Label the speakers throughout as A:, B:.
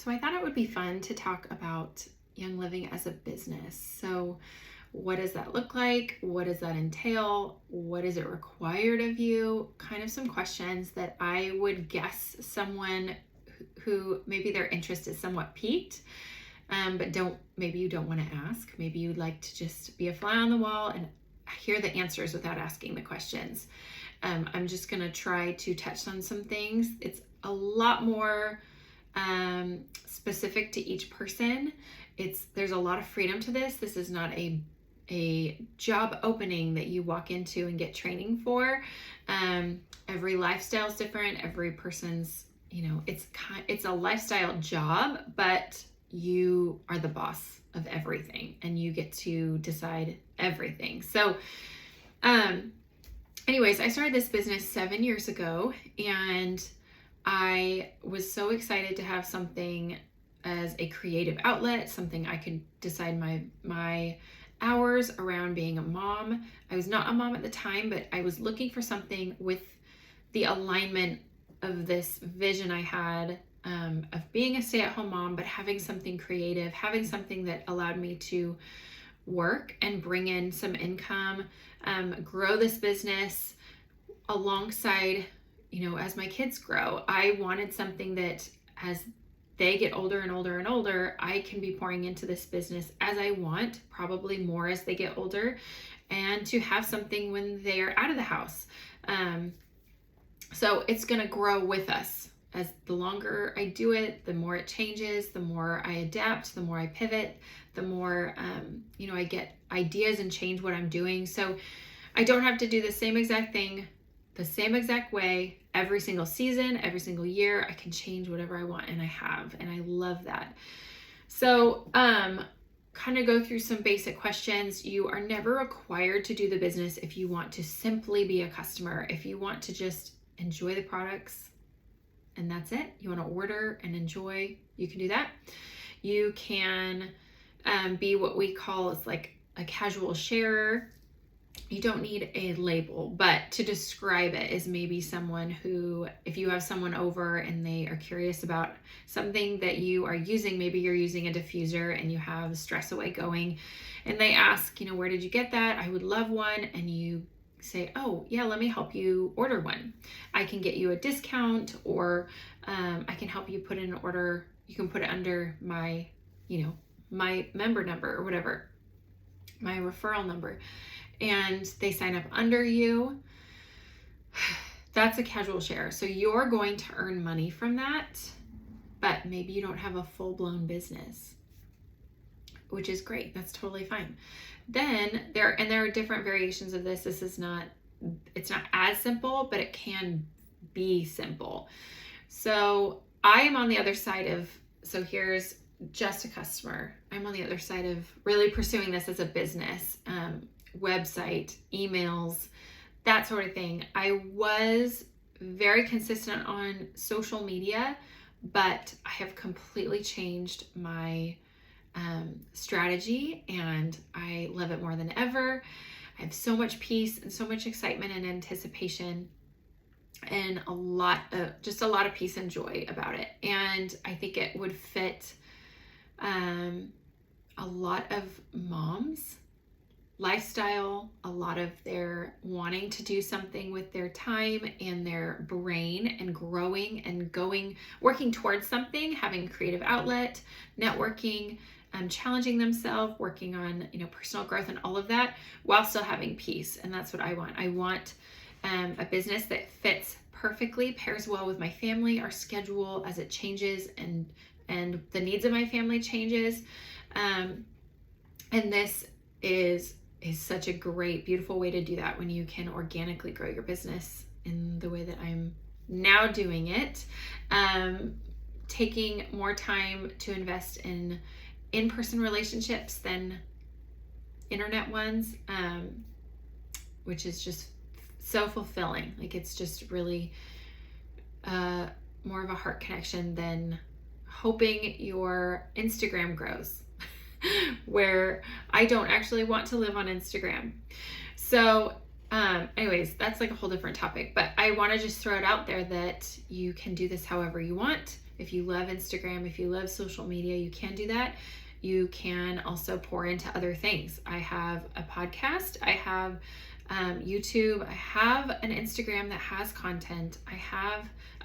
A: So I thought it would be fun to talk about Young Living as a business. So what does that look like? What does that entail? What is it required of you? Kind of some questions that I would guess someone who maybe their interest is somewhat piqued, but maybe you don't want to ask. Maybe you'd like to just be a fly on the wall and hear the answers without asking the questions. I'm just going to try to touch on some things. It's a lot more specific to each person. There's a lot of freedom to this. This is not a job opening that you walk into and get training for. Every lifestyle is different. Every person's, it's a lifestyle job, but you are the boss of everything and you get to decide everything. So, anyways, I started this business 7 years ago, and I was so excited to have something as a creative outlet, something I could decide my hours around being a mom. I was not a mom at the time, but I was looking for something with the alignment of this vision I had of being a stay-at-home mom, but having something creative, having something that allowed me to work and bring in some income, grow this business alongside, as my kids grow. I wanted something that as they get older and older and older, I can be pouring into this business as I want, probably more as they get older, and to have something when they're out of the house. So it's going to grow with us. As the longer I do it, the more it changes, the more I adapt, the more I pivot, the more, I get ideas and change what I'm doing. So I don't have to do the same exact thing, the same exact way every single season, every single year. I can change whatever I want, and I have, and I love that. So, kind of go through some basic questions. You are never required to do the business if you want to simply be a customer. If you want to just enjoy the products and that's it, you want to order and enjoy, you can do that. You can be what we call, it's like a casual sharer. You don't need a label, but to describe it is maybe someone who, if you have someone over and they are curious about something that you are using, maybe you're using a diffuser and you have Stress Away going, and they ask, where did you get that? I would love one. And you say, oh yeah, let me help you order one. I can get you a discount, or I can help you put in an order. You can put it under my, my member number or whatever, my referral number, and they sign up under you. That's a casual share. So you're going to earn money from that, but maybe you don't have a full-blown business, which is great. That's totally fine. Then there are different variations of this. It's not as simple, but it can be simple. So I am on the other side so here's just a customer. I'm on the other side of really pursuing this as a business, website, emails, that sort of thing. I was very consistent on social media, but I have completely changed my strategy, and I love it more than ever. I have so much peace and so much excitement and anticipation, and a lot of peace and joy about it. And I think it would fit a lot of moms' lifestyle, a lot of their wanting to do something with their time and their brain, and growing and working towards something, having a creative outlet, networking, challenging themselves, working on, personal growth and all of that, while still having peace. And that's what I want. I want a business that fits perfectly, pairs well with my family, our schedule as it changes, and the needs of my family changes. And this is such a great, beautiful way to do that when you can organically grow your business in the way that I'm now doing it. Taking more time to invest in in-person relationships than internet ones, which is just so fulfilling. Like, it's just really more of a heart connection than hoping your Instagram grows, where I don't actually want to live on Instagram. So anyways, that's like a whole different topic, but I want to just throw it out there that you can do this however you want. If you love Instagram, if you love social media, you can do that. You can also pour into other things. I have a podcast. I have YouTube. I have an Instagram that has content.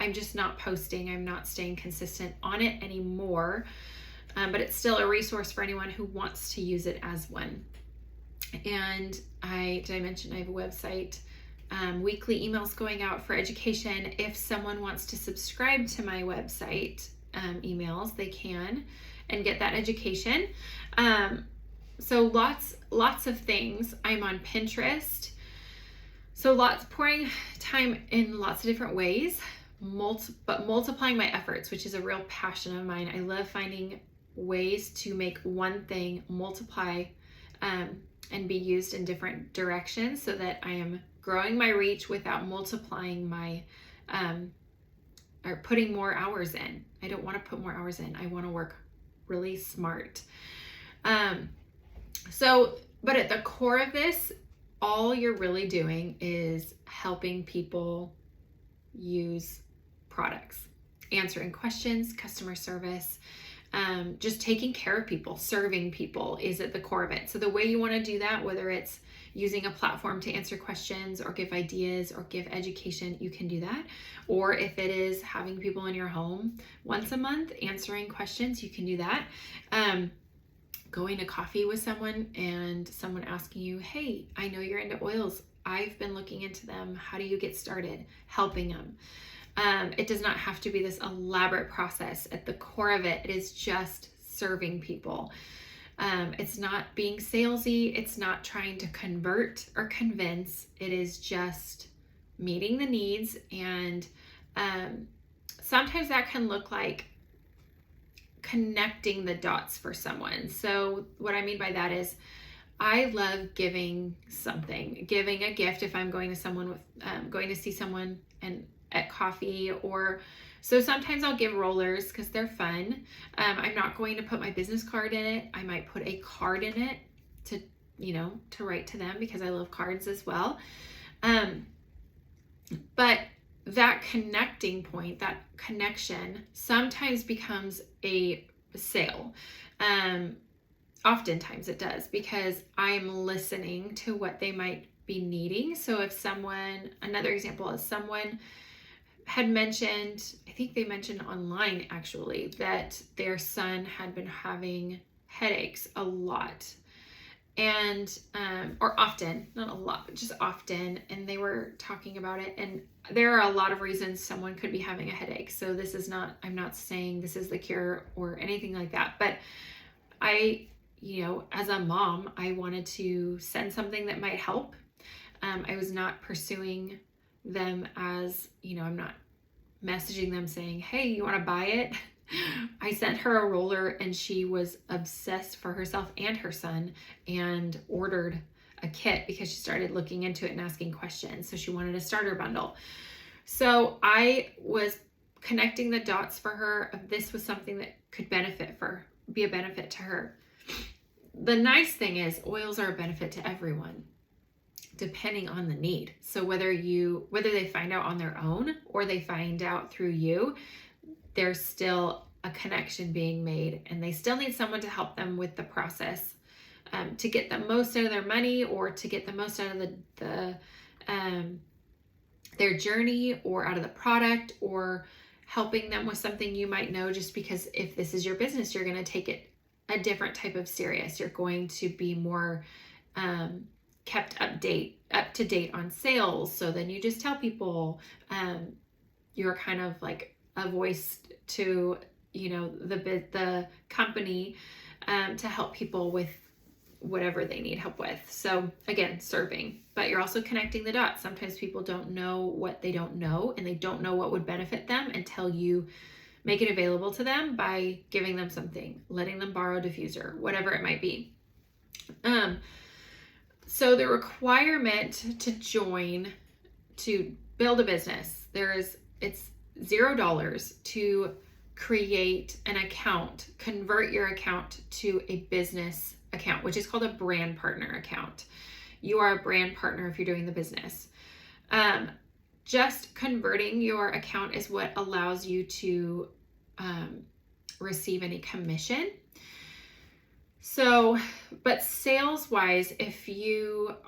A: I'm just not posting. I'm not staying consistent on it anymore. But it's still a resource for anyone who wants to use it as one. And did I mention I have a website? Weekly emails going out for education. If someone wants to subscribe to my website emails, they can and get that education. So lots of things. I'm on Pinterest. So pouring time in lots of different ways, but multiplying my efforts, which is a real passion of mine. I love finding ways to make one thing multiply and be used in different directions so that I am growing my reach without multiplying my or putting more hours in. I don't want to put more hours in. I want to work really smart. But at the core of this, all you're really doing is helping people use products, answering questions, customer service, just taking care of people, serving people is at the core of it. So the way you want to do that, whether it's using a platform to answer questions or give ideas or give education, you can do that. Or if it is having people in your home once a month answering questions, you can do that. Going to coffee with someone and someone asking you, hey, I know you're into oils. I've been looking into them. How do you get started? Helping them. It does not have to be this elaborate process. At the core of it, it is just serving people. It's not being salesy. It's not trying to convert or convince. It is just meeting the needs. And sometimes that can look like connecting the dots for someone. So what I mean by that is I love giving something, giving a gift if I'm going to see someone and at coffee, or so sometimes I'll give rollers because they're fun. I'm not going to put my business card in it. I might put a card in it to write to them because I love cards as well. But that connecting point, that connection sometimes becomes a sale. Oftentimes it does because I'm listening to what they might be needing. So if another example is someone had mentioned, I think they mentioned online actually, that their son had been having headaches a lot. And, or often, not a lot, but just often. And they were talking about it. And there are a lot of reasons someone could be having a headache. So I'm not saying this is the cure or anything like that. But as a mom, I wanted to send something that might help. I was not pursuing them as, I'm not messaging them saying, hey, you want to buy it? I sent her a roller and she was obsessed for herself and her son and ordered a kit because she started looking into it and asking questions. So she wanted a starter bundle. So I was connecting the dots for her. This was something that could be a benefit to her. The nice thing is oils are a benefit to everyone, depending on the need. So whether they find out on their own or they find out through you, there's still a connection being made, and they still need someone to help them with the process to get the most out of their money or to get the most out of their journey or out of the product, or helping them with something you might know, just because if this is your business, you're going to take it a different type of serious. You're going to be more kept up to date on sales. So then you just tell people you're kind of like a voice to the company to help people with whatever they need help with. So again, serving, but you're also connecting the dots. Sometimes people don't know what they don't know, and they don't know what would benefit them until you make it available to them by giving them something, letting them borrow a diffuser, whatever it might be. So the requirement to build a business, it's $0 to create an account, convert your account to a business account, which is called a brand partner account. You are a brand partner if you're doing the business. Just converting your account is what allows you to receive any commission. So, but sales wise, if your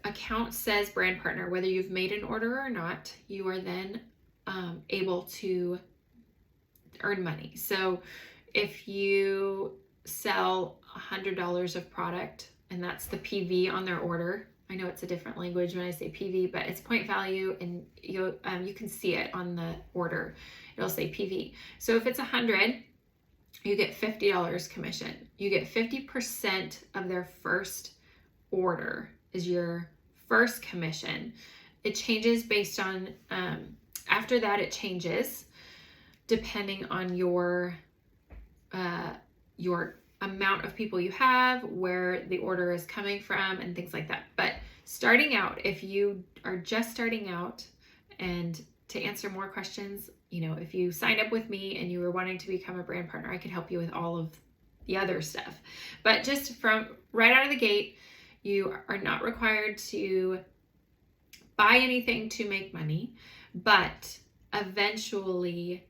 A: account says brand partner, whether you've made an order or not, you are then able to earn money. So if you sell $100 of product, and that's the PV on their order. I know it's a different language when I say PV, but it's point value, and you can see it on the order. It'll say PV. So if it's 100, you get $50 commission. You get 50% of their first order is your first commission. It changes based on, after that it changes depending on your amount of people you have, where the order is coming from, and things like that. But starting out, if you are just starting out, and to answer more questions, if you signed up with me and you were wanting to become a brand partner, I could help you with all of the other stuff. But just from right out of the gate, you are not required to buy anything to make money, but eventually,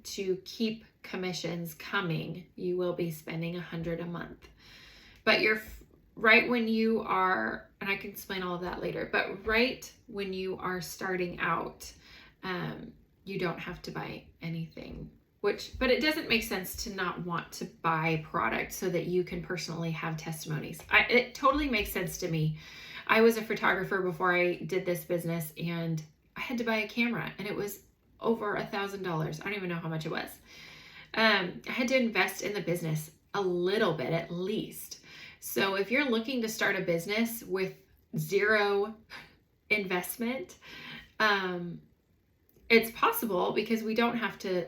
A: to keep commissions coming, you will be spending $100 a month. But you're right when you are, and I can explain all of that later, but right when you are starting out, you don't have to buy anything, but it doesn't make sense to not want to buy product so that you can personally have testimonies. It totally makes sense to me. I was a photographer before I did this business, and I had to buy a camera, and it was over $1,000. I don't even know how much it was. I had to invest in the business a little bit at least. So if you're looking to start a business with zero investment, it's possible, because we don't have to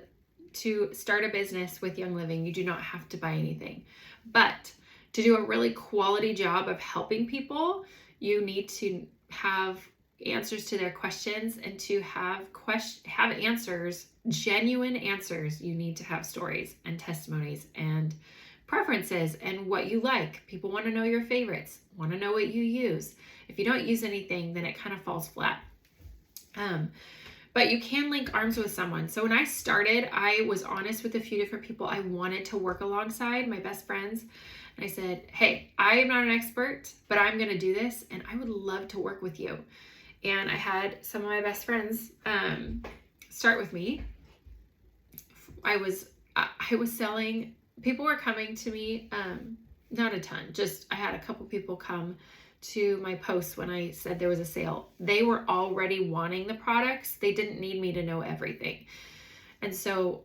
A: start a business with Young Living. You do not have to buy anything. But to do a really quality job of helping people, you need to have answers to their questions, and to have answers, genuine answers. You need to have stories and testimonies and preferences and what you like. People want to know your favorites, want to know what you use. If you don't use anything, then it kind of falls flat. But you can link arms with someone. So when I started, I was honest with a few different people I wanted to work alongside, my best friends. And I said, hey, I am not an expert, but I'm going to do this, and I would love to work with you. And I had some of my best friends start with me. I was selling, people were coming to me, not a ton, just I had a couple people come to my posts when I said there was a sale. They were already wanting the products. They didn't need me to know everything. And so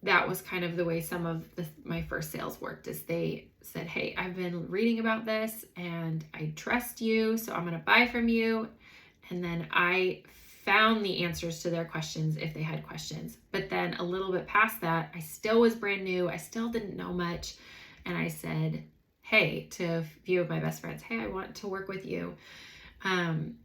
A: that was kind of the way some of my first sales worked, is they said, hey, I've been reading about this and I trust you, so I'm going to buy from you. And then I found the answers to their questions if they had questions. But then a little bit past that, I still was brand new. I still didn't know much. And I said, hey, to a few of my best friends, hey, I want to work with you. And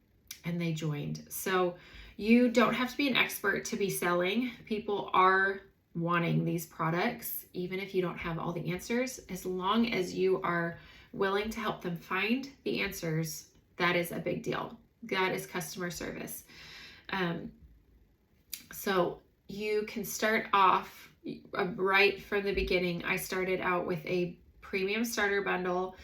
A: they joined. So you don't have to be an expert to be selling. People are wanting these products, even if you don't have all the answers. As long as you are willing to help them find the answers, that is a big deal. That is customer service. So you can start off right from the beginning. I started out with a premium starter bundle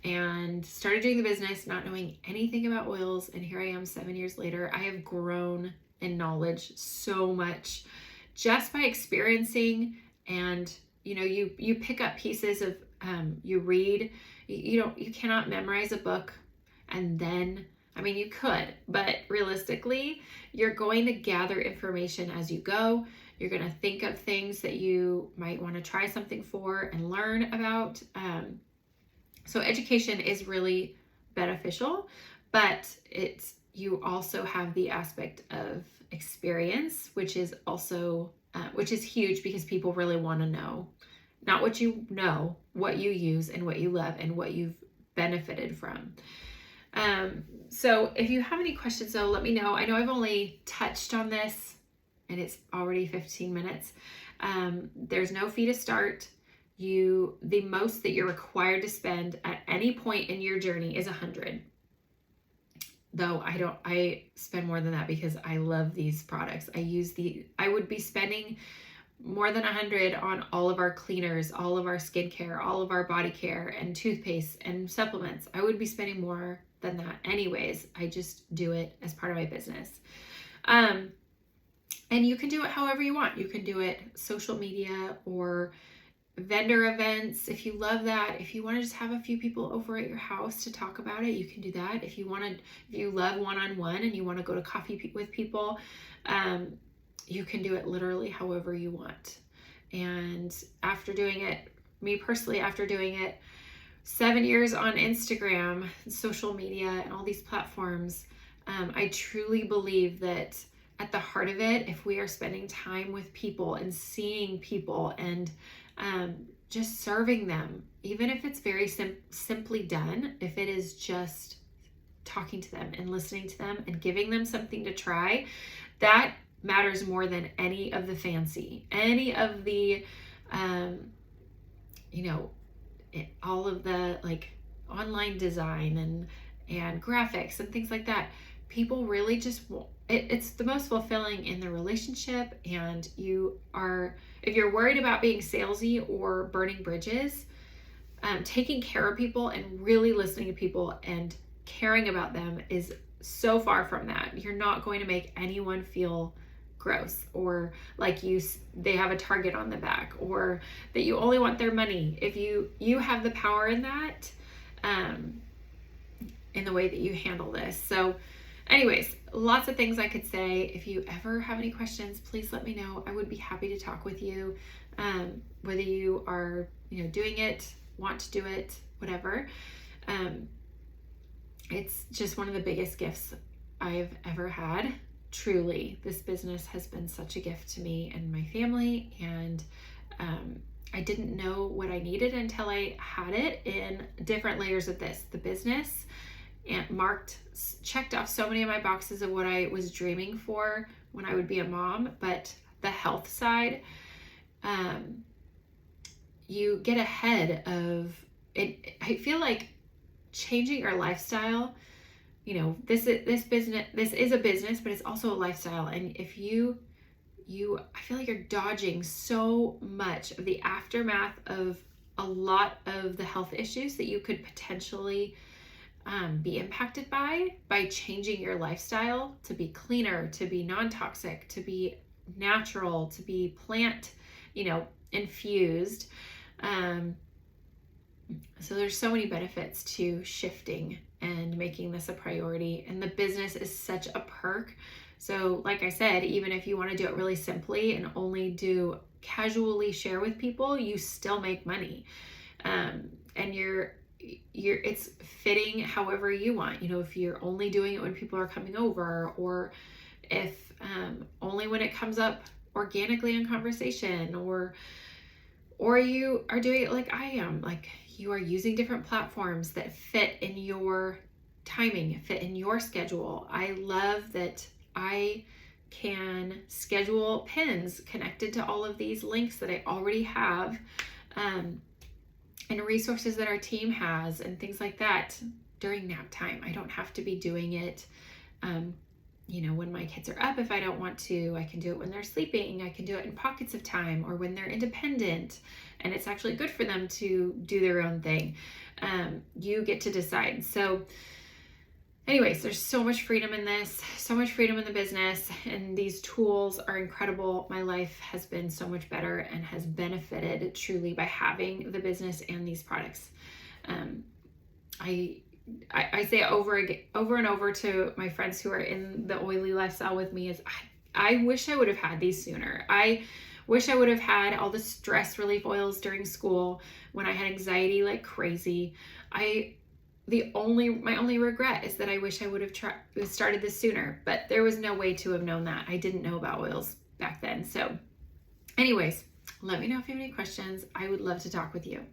A: and started doing the business, not knowing anything about oils. And here I am 7 years later. I have grown in knowledge so much just by experiencing. And you pick up pieces of, you read, you cannot memorize a book and then, you could, but realistically, you're going to gather information as you go. You're going to think of things that you might want to try something for and learn about. So education is really beneficial, but you also have the aspect of experience, which is also, which is huge, because people really want to know, not what you know, what you use and what you love and what you've benefited from. So if you have any questions, though, let me know. I know I've only touched on this and it's already 15 minutes. There's no fee to start. The most that you're required to spend at any point in your journey is $100. though I spend more than that because I love these products. I would be spending more than 100 on all of our cleaners, all of our skincare, all of our body care and toothpaste and supplements. I would be spending more than that anyways. I just do it as part of my business. And you can do it however you want. You can do it social media or vendor events if you love that. If you want to just have a few people over at your house to talk about it, you can do that. If you love one-on-one and you want to go to coffee with people, you can do it literally however you want. And after doing it, me personally, after doing it 7 years on Instagram, social media, and all these platforms, I truly believe that at the heart of it, if we are spending time with people and seeing people and just serving them, even if it's very simply done, if it is just talking to them and listening to them and giving them something to try, that matters more than any of the fancy, any of the, all of the like online design and graphics and things like that. People really just it's the most fulfilling in the relationship. And if you're worried about being salesy or burning bridges, taking care of people and really listening to people and caring about them is so far from that. You're not going to make anyone feel gross or like they have a target on the back or that you only want their money. If you have the power in that, in the way that you handle this. So anyways, lots of things I could say. If you ever have any questions, please let me know. I would be happy to talk with you, whether you are, doing it, want to do it, whatever. It's just one of the biggest gifts I've ever had. Truly, this business has been such a gift to me and my family. And I didn't know what I needed until I had it in different layers of this. The business and checked off so many of my boxes of what I was dreaming for when I would be a mom, but the health side, you get ahead of it. I feel like changing our lifestyle, this is a business, but it's also a lifestyle. And if I feel like you're dodging so much of the aftermath of a lot of the health issues that you could potentially be impacted by changing your lifestyle to be cleaner, to be non-toxic, to be natural, to be plant, infused. So there's so many benefits to shifting and making this a priority. And the business is such a perk. So like I said, even if you want to do it really simply and only casually share with people, you still make money. And it's fitting however you want. If you're only doing it when people are coming over, or if only when it comes up organically in conversation, or you are doing it like I am, like you are using different platforms that fit in your timing, fit in your schedule. I love that I can schedule pins connected to all of these links that I already have, and resources that our team has and things like that during nap time. I don't have to be doing it, when my kids are up. If I don't want to, I can do it when they're sleeping. I can do it in pockets of time or when they're independent and it's actually good for them to do their own thing. You get to decide. So anyways, there's so much freedom in this, so much freedom in the business, and these tools are incredible. My life has been so much better and has benefited truly by having the business and these products. I say over and over to my friends who are in the oily lifestyle with me is I wish I would have had these sooner. I wish I would have had all the stress relief oils during school when I had anxiety like crazy. My only regret is that I wish I would have started this sooner, but there was no way to have known that. I didn't know about oils back then. So anyways, let me know if you have any questions. I would love to talk with you.